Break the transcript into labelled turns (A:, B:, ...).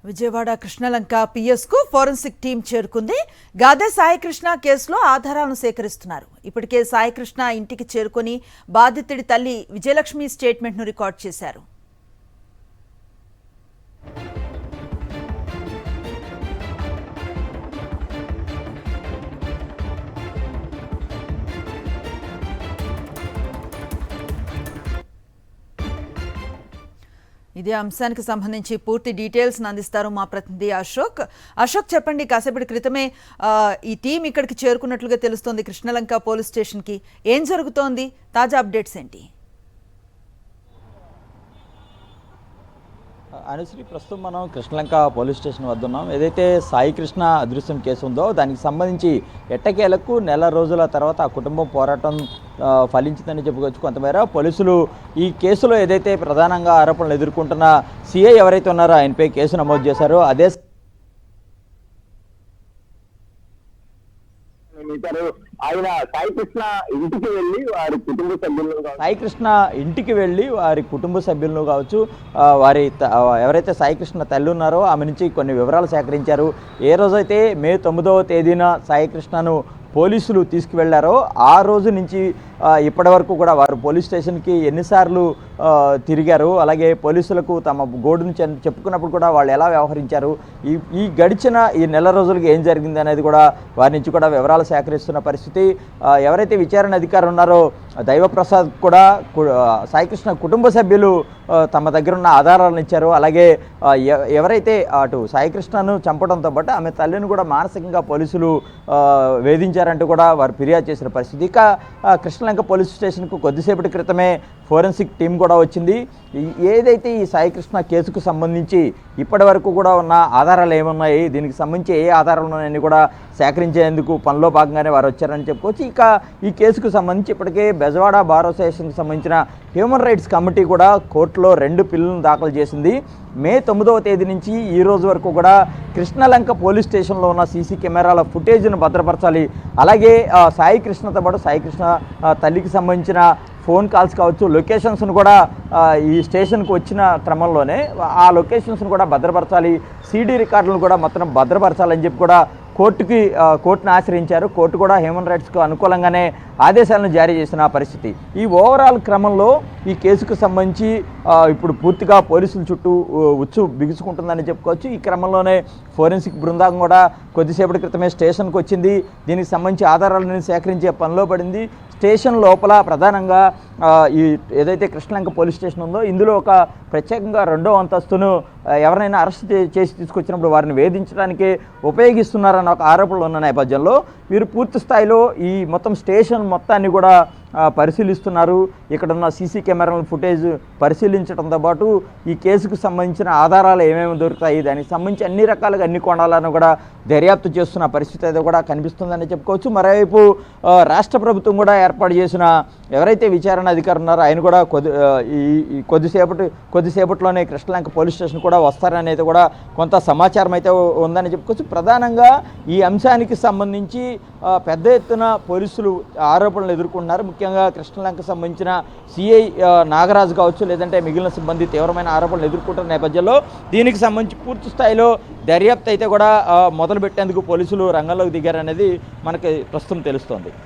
A: Vijayawada Krishnalanka పిఎస్కు forensic team చేరుకుంది. గాదే సాయికృష్ణ కేసులో ఆధారాలను సేకరిస్తున్నారు. ఇప్పటికే సాయికృష్ణ ఇంటికి చేరుకొని బాధితుడి తల్లి విజయలక్ష్మి స్టేట్మెంట్ను రికార్డ్ చేశారు. ఇదే అంశానికి సంబంధించి పూర్తి డీటెయిల్స్ అందిస్తారు మా ప్రతినిధి అశోక్. చెప్పండి, కాసేపటి క్రితమే ఈ టీం ఇక్కడికి చేరుకున్నట్లుగా తెలుస్తోంది కృష్ణలంక పోలీస్ స్టేషన్కి. ఏం జరుగుతోంది? తాజా అప్డేట్స్ ఏంటి?
B: అనుశ్రీ, ప్రస్తుతం మనం కృష్ణలంక పోలీస్ స్టేషన్ వద్ద ఉన్నాం. ఏదైతే సాయికృష్ణ అదృశ్యం కేసు ఉందో దానికి సంబంధించి ఎట్టకేలకు నెల రోజుల తర్వాత ఆ కుటుంబం పోరాటం ఫలించిందని చెప్పుకోవచ్చు. కొంతమేర పోలీసులు ఈ కేసులో ఏదైతే ప్రధానంగా ఆరోపణలు ఎదుర్కొంటున్న సిఐ ఎవరైతే ఉన్నారో ఆయనపై కేసు నమోదు చేశారో అదే
C: ఆయన సాయికృష్ణ ఇంటికి వెళ్ళి వారి కుటుంబ సభ్యులను కావచ్చు, వారి ఎవరైతే సాయికృష్ణ తల్లి ఉన్నారో ఆమె నుంచి కొన్ని వివరాలు సేకరించారు. ఏ రోజైతే మే 9వ తేదీన సాయికృష్ణను పోలీసులు తీసుకువెళ్లారో ఆ రోజు నుంచి ఇప్పటి వరకు కూడా వారు పోలీస్ స్టేషన్కి ఎన్నిసార్లు తిరిగారు, అలాగే పోలీసులకు తమ గోడును చెప్పుకున్నప్పుడు కూడా వాళ్ళు ఎలా వ్యవహరించారు, ఈ గడిచిన ఈ నెల రోజులకి ఏం జరిగింది అనేది కూడా వారి నుంచి కూడా వివరాలు సేకరిస్తున్న పరిస్థితి. ఎవరైతే విచారణ అధికారులు ఉన్నారో దైవప్రసాద్ కూడా సాయికృష్ణ కుటుంబ సభ్యులు తమ దగ్గర ఉన్న ఆధారాలను ఇచ్చారు. అలాగే ఎవరైతే అటు సాయికృష్ణను చంపడంతో పాటు ఆమె తల్లిని కూడా మానసికంగా పోలీసులు వేధించారంటూ కూడా వారు ఫిర్యాదు చేసిన పరిస్థితి. ఇక కృష్ణలంక పోలీస్ స్టేషన్కు కొద్దిసేపటి క్రితమే ఫోరెన్సిక్ టీం కూడా వచ్చింది. ఏదైతే ఈ సాయికృష్ణ కేసుకు సంబంధించి ఇప్పటి వరకు కూడా ఉన్న ఆధారాలు ఏమున్నాయి, దీనికి సంబంధించి ఏ ఆధారాలు ఉన్నాయని కూడా సేకరించేందుకు పనిలో భాగంగానే వారు వచ్చారని చెప్పుకోవచ్చు. ఇక ఈ కేసుకు సంబంధించి ఇప్పటికే బెజవాడ బార్ అసోసియేషన్కి సంబంధించిన హ్యూమన్ రైట్స్ కమిటీ కూడా కోర్టులో 2 పిల్లను దాఖలు చేసింది. మే 9వ తేదీ నుంచి ఈ రోజు వరకు కూడా కృష్ణలంక పోలీస్ స్టేషన్లో ఉన్న సీసీ కెమెరాల ఫుటేజ్ను భద్రపరచాలి. అలాగే సాయికృష్ణతో పాటు సాయికృష్ణ తల్లికి సంబంధించిన ఫోన్ కాల్స్ కావచ్చు, లొకేషన్స్ను కూడా ఈ స్టేషన్కి వచ్చిన క్రమంలోనే ఆ లొకేషన్స్ను కూడా భద్రపరచాలి, సీడీ రికార్డులను కూడా మొత్తం భద్రపరచాలని చెప్పి కూడా కోర్టును ఆశ్రయించారు. కోర్టు కూడా హ్యూమన్ రైట్స్కు అనుకూలంగానే ఆదేశాలను జారీ చేసిన పరిస్థితి. ఈ ఓవరాల్ క్రమంలో ఈ కేసుకు సంబంధించి ఇప్పుడు పూర్తిగా పోలీసుల చుట్టూ ఉచ్చు బిగుసుకుంటుందని చెప్పుకోవచ్చు. ఈ క్రమంలోనే ఫోరెన్సిక్ బృందం కూడా కొద్దిసేపటి క్రితమే స్టేషన్కి వచ్చింది. దీనికి సంబంధించి ఆధారాలను సేకరించే పనిలో పడింది. స్టేషన్ లోపల ప్రధానంగా ఈ ఏదైతే కృష్ణలంక పోలీస్ స్టేషన్ ఉందో ఇందులో ఒక ప్రత్యేకంగా 2వ అంతస్తును ఎవరైనా అరెస్ట్ చేసి తీసుకొచ్చినప్పుడు వారిని వేధించడానికి ఉపయోగిస్తున్నారన్న ఒక ఆరోపణలు ఉన్న నేపథ్యంలో వీరు పూర్తి స్థాయిలో ఈ మొత్తం స్టేషన్ మొత్తాన్ని కూడా పరిశీలిస్తున్నారు. ఇక్కడ ఉన్న సీసీ కెమెరాల ఫుటేజ్ పరిశీలించడంతో పాటు ఈ కేసుకు సంబంధించిన ఆధారాలు ఏమేమి దొరుకుతాయి, దానికి సంబంధించి అన్ని రకాలుగా అన్ని కోణాలను కూడా దర్యాప్తు చేస్తున్న పరిస్థితి అయితే కూడా కనిపిస్తుందని చెప్పుకోవచ్చు. మరోవైపు రాష్ట్ర ప్రభుత్వం కూడా ఏర్పాటు చేసిన ఎవరైతే విచారణ అధికారులు ఉన్నారో ఆయన కూడా కొద్దిసేపట్లోనే కృష్ణలంక పోలీస్ స్టేషన్ కూడా వస్తారనేది కూడా కొంత సమాచారం అయితే ఉందని చెప్పుకోవచ్చు. ప్రధానంగా ఈ అంశానికి సంబంధించి పెద్ద ఎత్తున పోలీసులు ఆరోపణలు ఎదుర్కొంటున్నారు. ముఖ్యంగా కృష్ణలంక సంబంధించిన సిఐ నాగరాజు కావచ్చు, లేదంటే మిగిలిన సిబ్బంది తీవ్రమైన ఆరోపణలు ఎదుర్కొంటున్న నేపథ్యంలో దీనికి సంబంధించి పూర్తి స్థాయిలో దర్యాప్తు అయితే కూడా మొదలుపెట్టేందుకు పోలీసులు రంగంలోకి దిగారనేది మనకి ప్రస్తుతం తెలుస్తోంది.